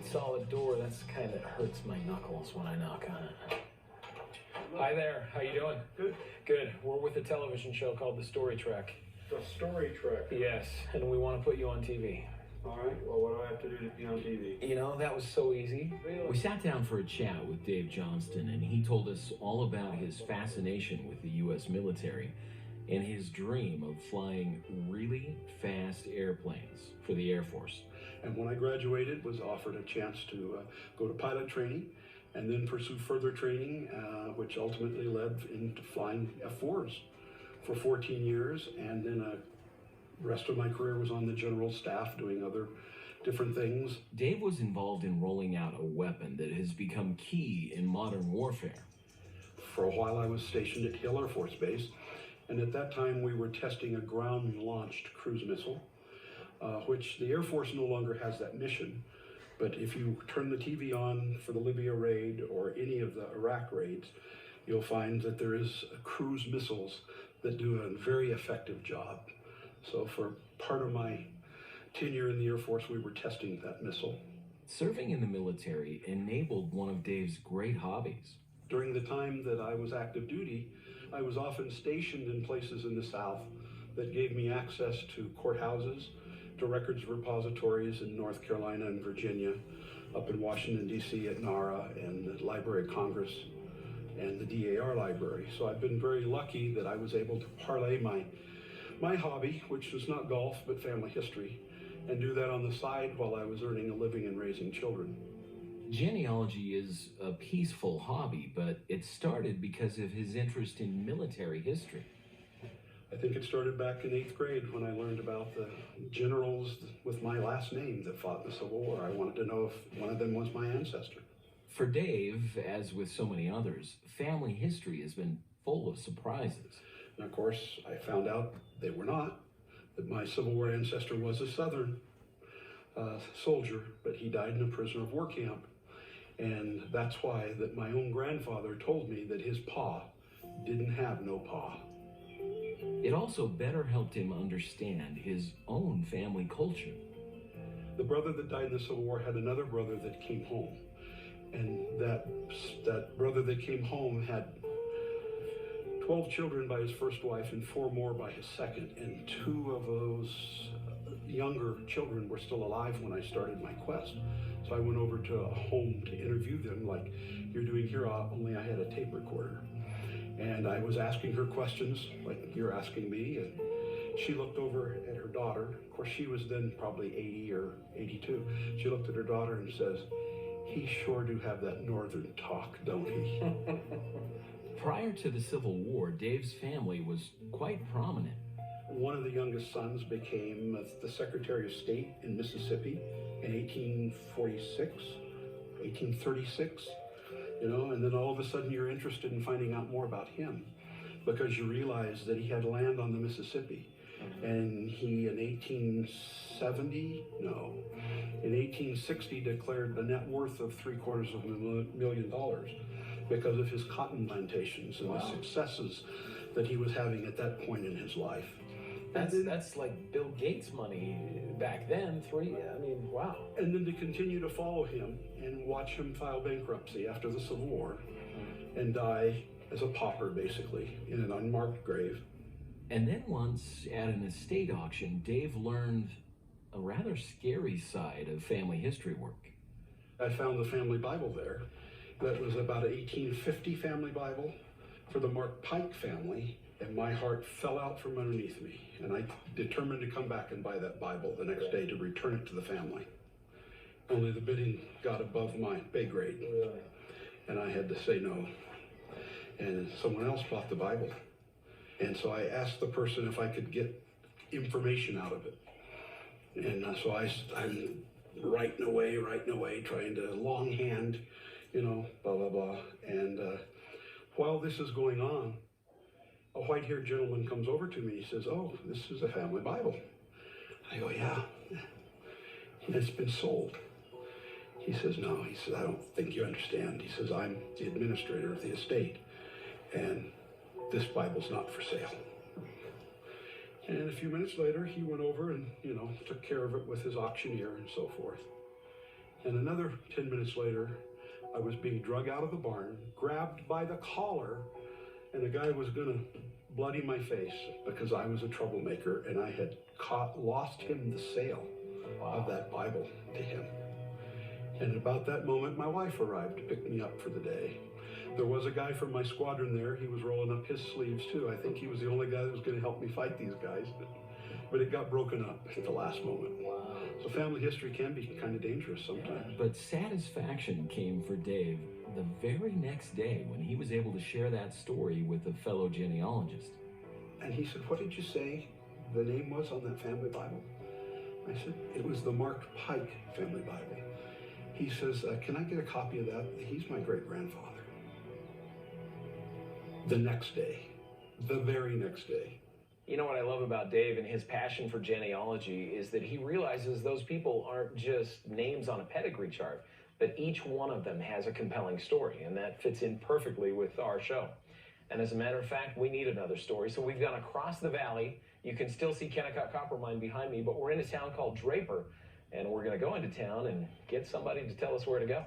good solid door. That's the kind that hurts my knuckles when I knock on it. Hi there, how you doing? Good. Good. We're with a television show called The Story Trek. The Story Trek? Yes, and we want to put you on TV. All right, well, what do I have to do to be on TV? You know, that was so easy. Really? We sat down for a chat with Dave Johnston, and he told us all about his fascination with the U.S. military and his dream of flying really fast airplanes for the Air Force. And when I graduated, was offered a chance to go to pilot training and then pursue further training, which ultimately led into flying F-4s for 14 years. And then the rest of my career was on the general staff doing other different things. Dave was involved in rolling out a weapon that has become key in modern warfare. For a while, I was stationed at Hill Air Force Base. And at that time, we were testing a ground-launched cruise missile, which the Air Force no longer has that mission. But if you turn the TV on for the Libya raid or any of the Iraq raids, you'll find that there is cruise missiles that do a very effective job. So for part of my tenure in the Air Force, we were testing that missile. Serving in the military enabled one of Dave's great hobbies. During the time that I was active duty, I was often stationed in places in the South that gave me access to courthouses, to records repositories in North Carolina and Virginia, up in Washington, D.C. at NARA and the Library of Congress and the DAR library. So I've been very lucky that I was able to parlay my hobby, which was not golf, but family history, and do that on the side while I was earning a living and raising children. Genealogy is a peaceful hobby, but it started because of his interest in military history. I think it started back in 8th grade when I learned about the generals with my last name that fought in the Civil War. I wanted to know if one of them was my ancestor. For Dave, as with so many others, family history has been full of surprises. And of course, I found out they were not, that my Civil War ancestor was a Southern soldier, but he died in a prisoner of war camp. And that's why that my own grandfather told me that his pa didn't have no pa. It also better helped him understand his own family culture. The brother that died in the Civil War had another brother that came home. And that brother that came home had 12 children by his first wife and 4 more by his second. And 2 of those younger children were still alive when I started my quest. So I went over to a home to interview them like you're doing here, only I had a tape recorder. And I was asking her questions like you're asking me, and she looked over at her daughter. Of course, she was then probably 80 or 82. She looked at her daughter and says, "He sure do have that northern talk, don't he?" Prior to the Civil War, Dave's family was quite prominent. One of the youngest sons became the Secretary of State in Mississippi in 1846, 1836. You know, and then all of a sudden you're interested in finding out more about him because you realize that he had land on the Mississippi. And he, in 1860 declared a net worth of $750,000 because of his cotton plantations and the successes that he was having at that point in his life. That's like Bill Gates money back then. Wow. And then to continue to follow him and watch him file bankruptcy after the Civil War and die as a pauper, basically, in an unmarked grave. And then once at an estate auction, Dave learned a rather scary side of family history work. I found the family Bible there. That was about an 1850 family Bible for the Mark Pike family. And my heart fell out from underneath me. And I determined to come back and buy that Bible the next day to return it to the family. Only the bidding got above my pay grade. Really? And I had to say no. And someone else bought the Bible. And so I asked the person if I could get information out of it. And so I'm writing away, trying to longhand, blah, blah, blah. And while this is going on, a white-haired gentleman comes over to me. He says, "Oh, this is a family Bible." I go, "Yeah." "It's been sold." He says, "No." He says, "I don't think you understand." He says, "I'm the administrator of the estate, and this Bible's not for sale." And a few minutes later, he went over and, took care of it with his auctioneer and so forth. And another 10 minutes later, I was being drug out of the barn, grabbed by the collar, and a guy was gonna bloody my face because I was a troublemaker and I had lost him the sale of that Bible to him. And about that moment, my wife arrived to pick me up for the day. There was a guy from my squadron there. He was rolling up his sleeves too. I think he was the only guy that was going to help me fight these guys. But it got broken up at the last moment. Wow. So family history can be kind of dangerous sometimes. But satisfaction came for Dave the very next day when he was able to share that story with a fellow genealogist. And he said, "What did you say the name was on that family Bible?" I said, "It was the Mark Pike Family Bible." He says, "Can I get a copy of that? He's my great-grandfather." The next day, the very next day. You know what I love about Dave and his passion for genealogy is that he realizes those people aren't just names on a pedigree chart, but each one of them has a compelling story, and that fits in perfectly with our show. And as a matter of fact, we need another story, so we've gone across the valley. You can still see Kennecott Copper Mine behind me, but we're in a town called Draper, and we're going to go into town and get somebody to tell us where to go.